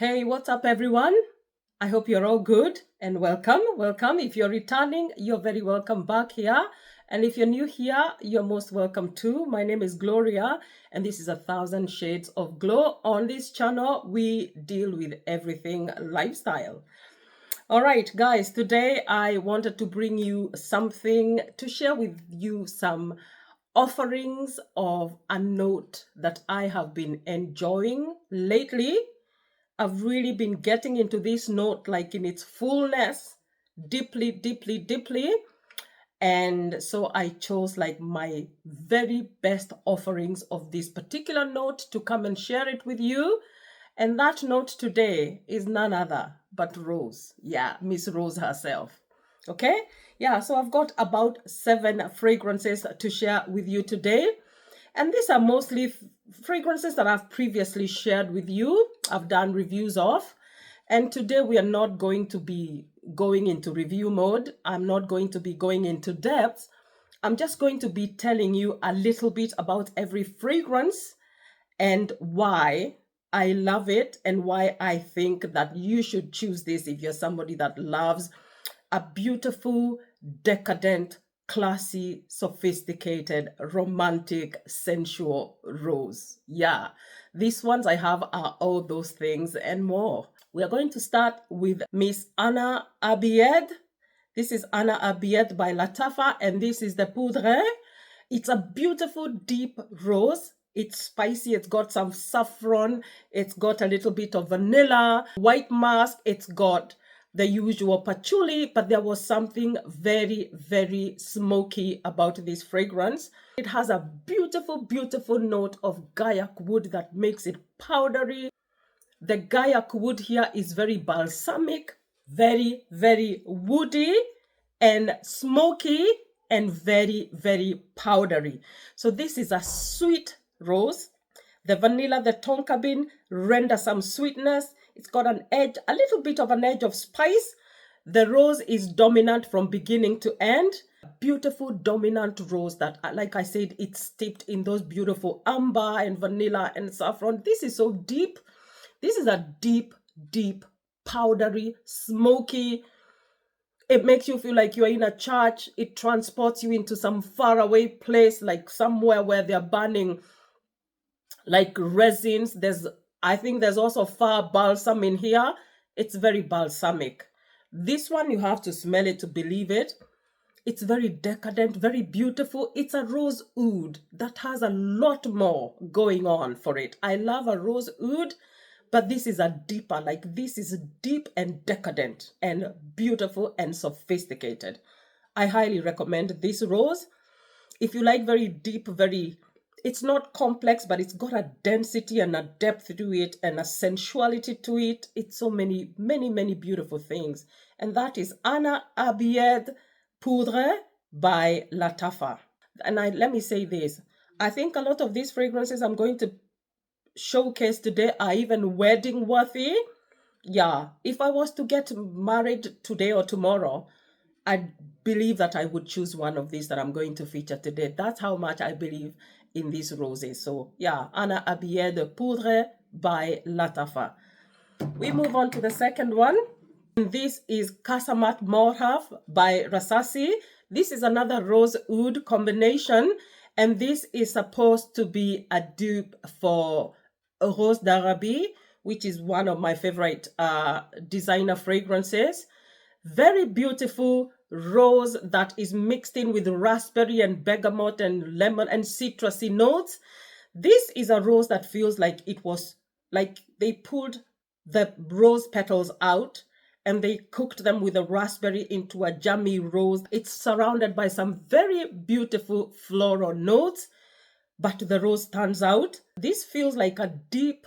Hey, what's up, everyone? I hope you're all good and welcome. Welcome. If you're returning, you're very welcome back here. And if you're new here, you're most welcome too. My name is Gloria, and this is 1,000 Shades of Glow. On this channel, we deal with everything lifestyle. All right, guys, today I wanted to bring you something to share with you, some offerings of a note that I have been enjoying lately. I've really been getting into this note like in its fullness, deeply, deeply, deeply. And so I chose like my very best offerings of this particular note to come and share it with you. And that note today is none other but Rose. Yeah, Miss Rose herself. Okay? Yeah, so I've got about 7 fragrances to share with you today. And these are mostly fragrances that I've previously shared with you. I've done reviews of. And today we are not going to be going into review mode. I'm not going to be going into depth. I'm just going to be telling you a little bit about every fragrance and why I love it and why I think that you should choose this if you're somebody that loves a beautiful, decadent, classy, sophisticated, romantic, sensual rose. Yeah, these ones I have are all those things and more. We are going to start with Miss Anna Abied. This is Anna Abied by Latafa, and this is the Poudre. It's a beautiful deep rose. It's spicy. It's got some saffron. It's got a little bit of vanilla, white musk. It's got the usual patchouli, but there was something very, very smoky about this fragrance. It has a beautiful, beautiful note of Gaiac wood that makes it powdery. The Gaiac wood here is very balsamic, very, very woody and smoky and very, very powdery. So this is a sweet rose. The vanilla, the tonka bean render some sweetness. It's got an edge, a little bit of an edge of spice. The rose is dominant from beginning to end. Beautiful dominant rose that, like I said, it's steeped in those beautiful amber and vanilla and saffron. This is so deep. This is a deep, deep, powdery, smoky. It makes you feel like you're in a church. It transports you into some faraway place, like somewhere where they're burning like resins. I think there's also far balsam in here. It's very balsamic. This one, you have to smell it to believe it. It's very decadent, very beautiful. It's a rose oud that has a lot more going on for it. I love a rose oud, but this is a deeper, like this is deep and decadent and beautiful and sophisticated. I highly recommend this rose. If you like very deep, it's not complex, but it's got a density and a depth to it and a sensuality to it. It's so many, many, many beautiful things. And that is Anna Abied Poudre by Latafa. And let me say this. I think a lot of these fragrances I'm going to showcase today are even wedding worthy. Yeah, if I was to get married today or tomorrow, I believe that I would choose one of these that I'm going to feature today. That's how much I believe in these roses. So yeah, Anna Abied de Poudre by Latafa. We move on to the second one. This is Kasamat Morhaf by Rasasi. This is another rose oud combination, and this is supposed to be a dupe for Rose d'Arabie, which is one of my favorite designer fragrances. Very beautiful rose that is mixed in with raspberry and bergamot and lemon and citrusy notes. This is a rose that feels like it was like they pulled the rose petals out and they cooked them with a raspberry into a jammy rose. It's surrounded by some very beautiful floral notes, but the rose stands out. This feels like a deep,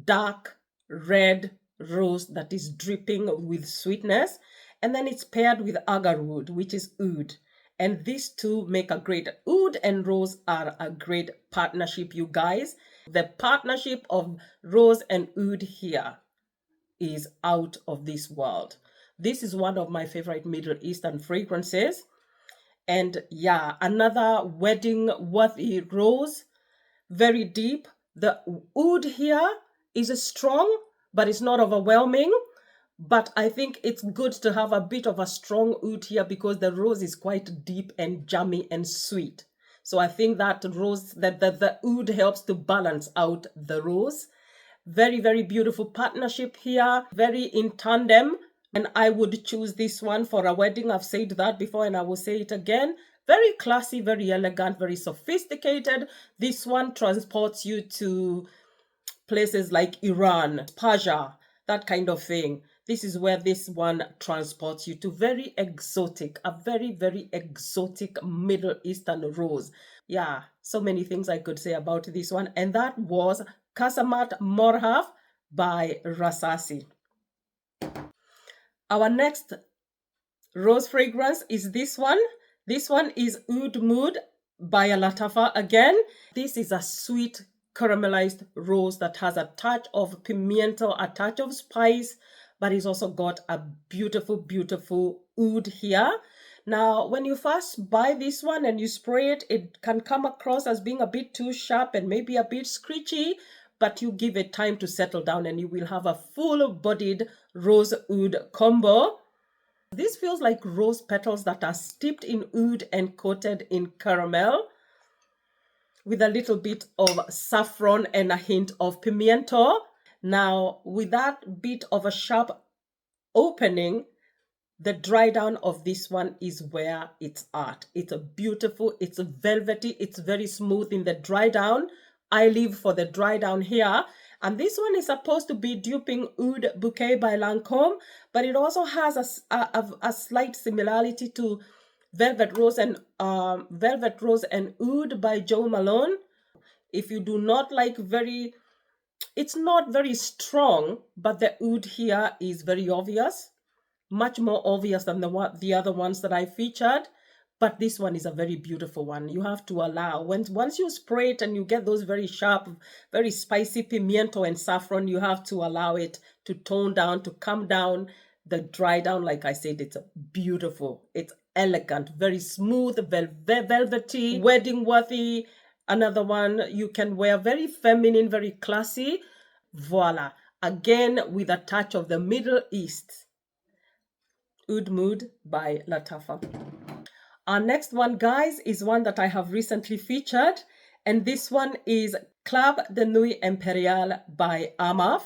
dark red rose that is dripping with sweetness. And then it's paired with agarwood, which is oud. And these two make a great, oud and rose are a great partnership, you guys. The partnership of rose and oud here is out of this world. This is one of my favorite Middle Eastern fragrances. And yeah, another wedding worthy rose, very deep. The oud here is strong, but it's not overwhelming. But I think it's good to have a bit of a strong oud here because the rose is quite deep and jammy and sweet. So I think that the oud helps to balance out the rose. Very, very beautiful partnership here, very in tandem. And I would choose this one for a wedding. I've said that before and I will say it again. Very classy, very elegant, very sophisticated. This one transports you to places like Iran, Persia, that kind of thing. This is where this one transports you to. Very exotic, a very, very exotic Middle Eastern rose. Yeah, so many things I could say about this one. And that was Kasamat Morhaf by Rasasi. Our next rose fragrance is this one. This one is Oud Mood by Latafa again. This is a sweet caramelized rose that has a touch of pimiento, a touch of spice, but it's also got a beautiful, beautiful oud here. Now, when you first buy this one and you spray it, it can come across as being a bit too sharp and maybe a bit screechy, but you give it time to settle down and you will have a full-bodied rose oud combo. This feels like rose petals that are steeped in oud and coated in caramel, with a little bit of saffron and a hint of pimiento. Now, with that bit of a sharp opening, the dry down of this one is where it's at. It's a beautiful, it's a velvety, it's very smooth in the dry down. I live for the dry down here. And this one is supposed to be duping Oud Bouquet by Lancome, but it also has a slight similarity to Velvet Rose and Oud by Jo Malone. If you do not like it's not very strong, but the oud here is very obvious, much more obvious than the other ones that I featured. But this one is a very beautiful one. You have to allow, once you spray it and you get those very sharp, very spicy pimiento and saffron, you have to allow it to tone down, to come down. The dry down, like I said, it's beautiful. It's elegant, very smooth, velvety, wedding worthy. Another one you can wear, very feminine, very classy. Voila. Again, with a touch of the Middle East. Oud Mood by Latafa. Our next one, guys, is one that I have recently featured. And this one is Club de Nuit Imperial by Amaf.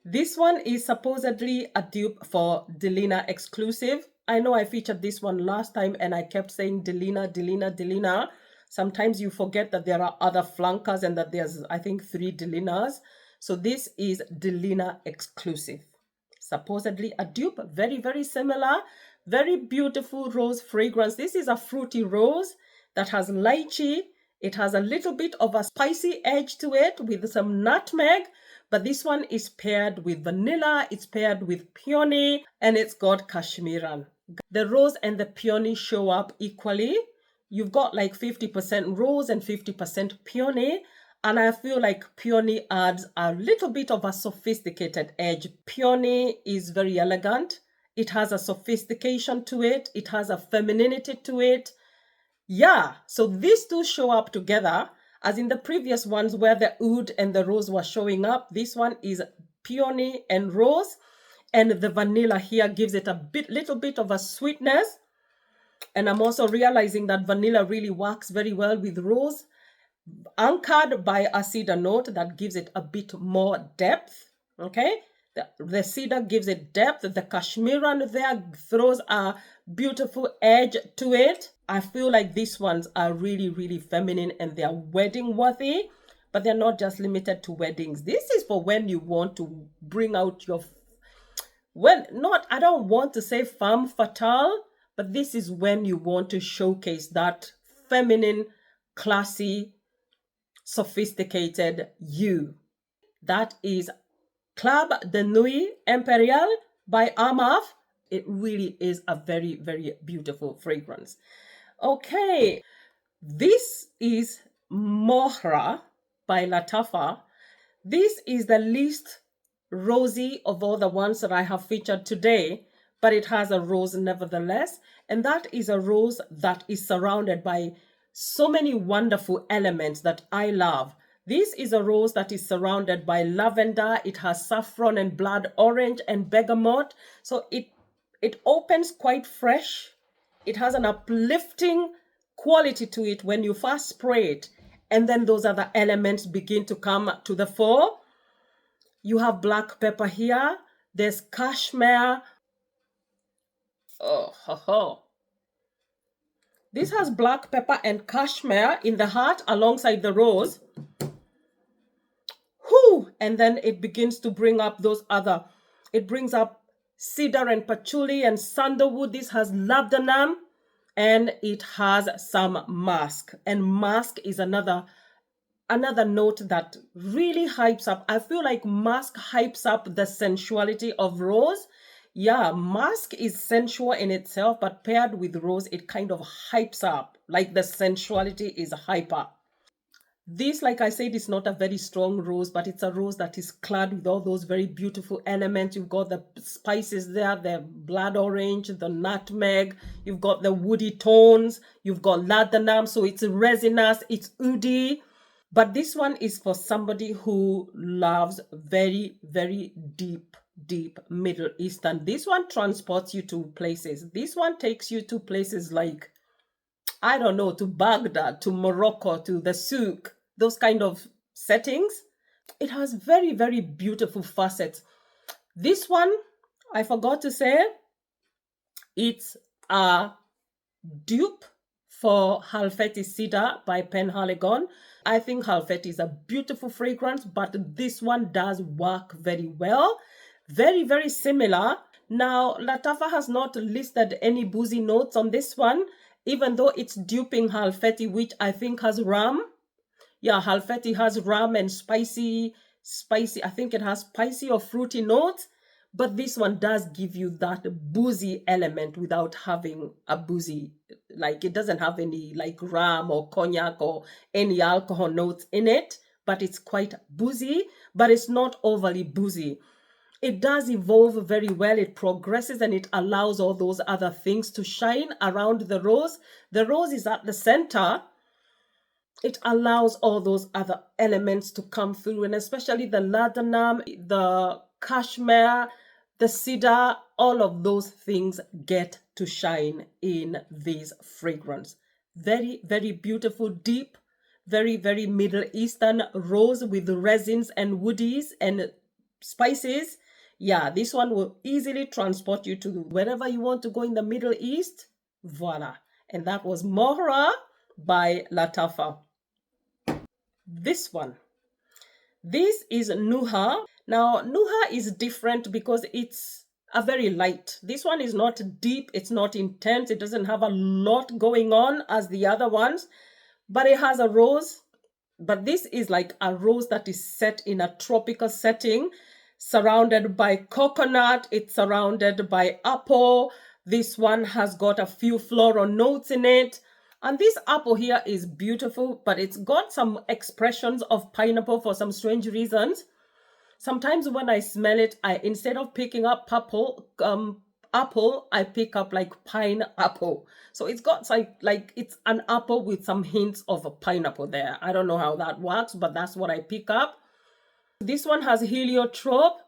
This one is supposedly a dupe for Delina exclusive. I know I featured this one last time and I kept saying Delina, Delina, Delina. Sometimes you forget that there are other flankers and that there's, I think, 3 Delinas. So this is Delina exclusive. Supposedly a dupe, very, very similar. Very beautiful rose fragrance. This is a fruity rose that has lychee. It has a little bit of a spicy edge to it with some nutmeg. But this one is paired with vanilla, it's paired with peony, and it's got Kashmiran. The rose and the peony show up equally. You've got like 50% rose and 50% peony. And I feel like peony adds a little bit of a sophisticated edge. Peony is very elegant. It has a sophistication to it. It has a femininity to it. Yeah, so these two show up together. As in the previous ones where the oud and the rose were showing up, this one is peony and rose, and the vanilla here gives it a little bit of a sweetness. And I'm also realizing that vanilla really works very well with rose, anchored by a cedar note that gives it a bit more depth. Okay, the cedar gives it depth. The Kashmiran there throws a beautiful edge to it. I feel like these ones are really, really feminine and they're wedding worthy, but they're not just limited to weddings. This is for when you want to bring out your, I don't want to say femme fatale, but this is when you want to showcase that feminine, classy, sophisticated you. That is Club de Nuit Imperial by Amaf. It really is a very, very beautiful fragrance. Okay, this is Mohra by Latafa. This is the least rosy of all the ones that I have featured today, but it has a rose nevertheless. And that is a rose that is surrounded by so many wonderful elements that I love. This is a rose that is surrounded by lavender. It has saffron and blood orange and bergamot. So it opens quite fresh. It has an uplifting quality to it when you first spray it. And then those other elements begin to come to the fore. You have black pepper here. There's cashmere. Oh, ho, ho. This has black pepper and cashmere in the heart alongside the rose. Whew! And then it begins to bring up those other. It brings up cedar and patchouli and sandalwood. This has labdanum. And it has some musk. And musk is another note that really hypes up. I feel like musk hypes up the sensuality of rose. Yeah, musk is sensual in itself, but paired with rose, it kind of hypes up. Like the sensuality is hyper. This, like I said, is not a very strong rose, but it's a rose that is clad with all those very beautiful elements. You've got the spices there, the blood orange, the nutmeg. You've got the woody tones. You've got laudanum, so it's resinous, it's woody. But this one is for somebody who loves very, very deep Middle Eastern. This one transports you to places. This one takes you to places like, I don't know, to Baghdad, to Morocco, to the souk, those kind of settings. It has very, very beautiful facets. This one, I forgot to say, it's a dupe for Halfeti Cedar by Penhaligon. I think Halfeti is a beautiful fragrance, but this one does work very well. Very, very similar. Now, Lattafa has not listed any boozy notes on this one, even though it's duping Halfeti, which I think has rum. Yeah, Halfeti has rum and spicy, I think it has spicy or fruity notes, but this one does give you that boozy element without having a boozy, like it doesn't have any like rum or cognac or any alcohol notes in it, but it's quite boozy, but it's not overly boozy. It does evolve very well. It progresses and it allows all those other things to shine around the rose. The rose is at the center. It allows all those other elements to come through, and especially the laudanum, the cashmere, the cedar, all of those things get to shine in this fragrance. Very, very beautiful, deep, very, very Middle Eastern rose with resins and woodies and spices. Yeah, this one will easily transport you to wherever you want to go in the Middle East. Voila. And that was Mohra by Lattafa. This one. This is Nuha. Now, Nuha is different because it's a very light. This one is not deep. It's not intense. It doesn't have a lot going on as the other ones, but it has a rose. But this is like a rose that is set in a tropical setting, surrounded by coconut. It's surrounded by apple. This one has got a few floral notes in it. And this apple here is beautiful, but it's got some expressions of pineapple for some strange reasons. Sometimes when I smell it, instead of picking up apple, I pick up like pineapple. So it's got like it's an apple with some hints of a pineapple there. I don't know how that works, but that's what I pick up. This one has heliotrope,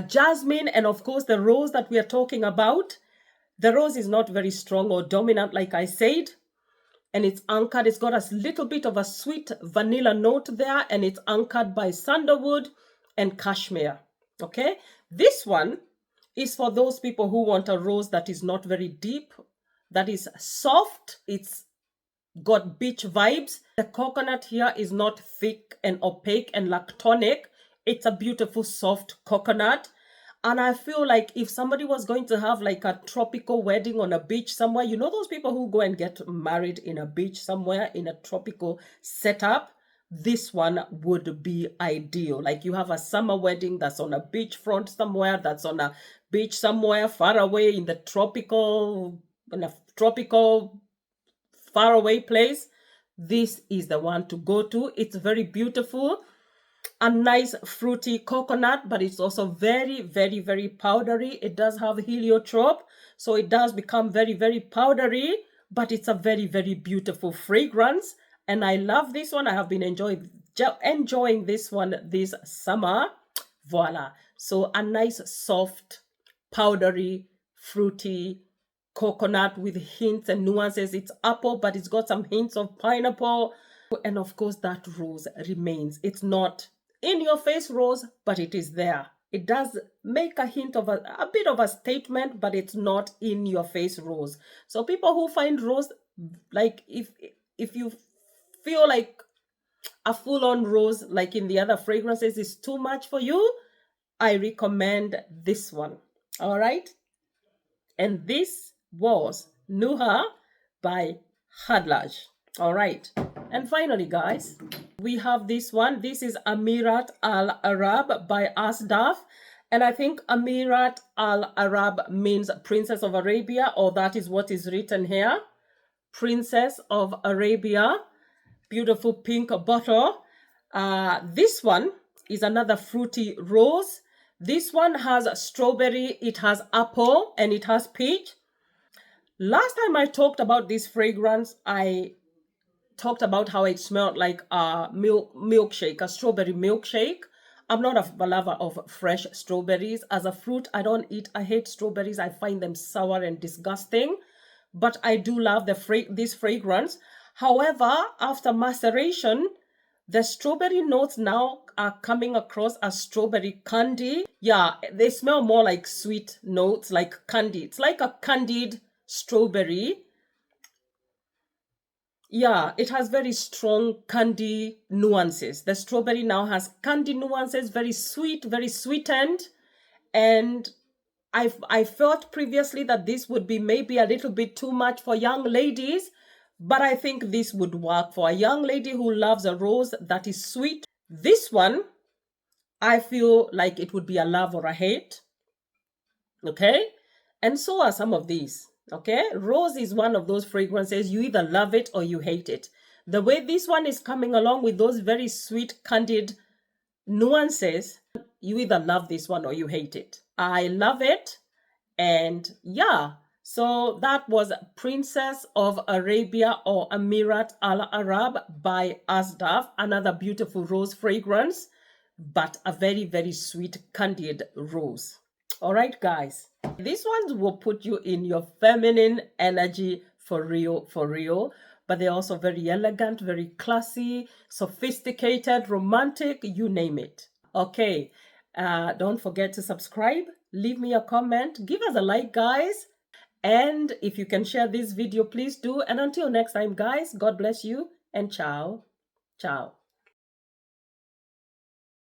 jasmine, and of course the rose that we are talking about. The rose is not very strong or dominant, like I said, and it's anchored. It's got a little bit of a sweet vanilla note there, and it's anchored by sandalwood and cashmere. Okay, this one is for those people who want a rose that is not very deep, that is soft. It's got beach vibes. The coconut here is not thick and opaque and lactonic. It's a beautiful soft coconut. And I feel like if somebody was going to have like a tropical wedding on a beach somewhere, you know those people who go and get married in a beach somewhere in a tropical setup, this one would be ideal. Like you have a summer wedding that's on a beachfront somewhere, that's on a beach somewhere far away in a tropical far away place. This is the one to go to. It's very beautiful. A nice fruity coconut, but it's also very, very, very powdery. It does have heliotrope, so it does become very, very powdery, but it's a very, very beautiful fragrance. And I love this one. I have been enjoying this one this summer. Voila. So a nice, soft, powdery, fruity coconut with hints and nuances. It's apple, but it's got some hints of pineapple. And of course, that rose remains. It's not in your face rose, but it is there. It does make a hint of a bit of a statement, but it's not in your face rose. So people who find rose, like if you feel like a full-on rose like in the other fragrances is too much for you, I recommend this one. All right. And this was Nuha by Hadlaj. All right. And finally, guys, we have this one. This is Amirat Al Arab by Asdaf. And I think Amirat Al Arab means Princess of Arabia, or that is what is written here. Princess of Arabia. Beautiful pink bottle. This one is another fruity rose. This one has strawberry, it has apple, and it has peach. Last time I talked about this fragrance, I talked about how it smelled like a milkshake, a strawberry milkshake. I'm not a lover of fresh strawberries. As a fruit, I hate strawberries. I find them sour and disgusting. But I do love this fragrance. However, after maceration, the strawberry notes now are coming across as strawberry candy. Yeah, they smell more like sweet notes, like candy. It's like a candied strawberry. Yeah, it has very strong candy nuances. The strawberry now has candy nuances, very sweet, very sweetened. And I felt previously that this would be maybe a little bit too much for young ladies, but I think this would work for a young lady who loves a rose that is sweet. This one, I feel like it would be a love or a hate. Okay? And so are some of these. Okay? Rose is one of those fragrances. You either love it or you hate it. The way this one is coming along with those very sweet, candid nuances, you either love this one or you hate it. I love it. And yeah, so that was Princess of Arabia or Amirat Al Arab by Asdaf. Another beautiful rose fragrance, but a very, very sweet, candid rose. All right, guys. These ones will put you in your feminine energy for real. But they're also very elegant, very classy, sophisticated, romantic, you name it. Okay, don't forget to subscribe, leave me a comment, give us a like, guys. And if you can share this video, please do. And until next time, guys, God bless you and ciao. Ciao.